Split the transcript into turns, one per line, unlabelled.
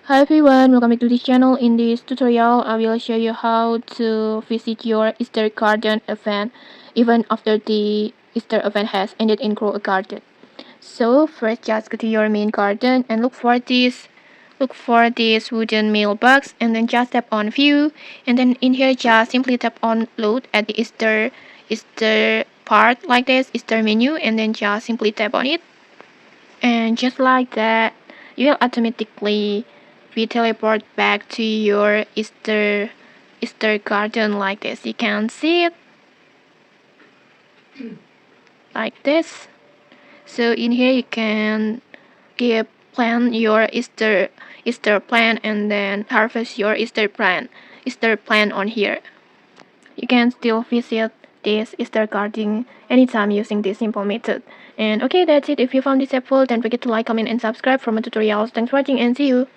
Hi everyone, welcome back to this channel. In this tutorial, I will show you how to visit your Easter garden event even after the Easter event has ended in Grow a Garden. So first just go to your main garden and look for this wooden mailbox and then just tap on view, and then in here just simply tap on load at the Easter part like this, Easter menu, and then just simply tap on it, and just like that you will automatically be teleport back to your Easter garden like this. You can see it like this. So in here you can give plant your Easter plant and then harvest your Easter plant on here. You can still visit this Easter garden anytime using this simple method. And okay, that's it. If you found this helpful, don't forget to like, comment, and subscribe for more tutorials. Thanks for watching and see you.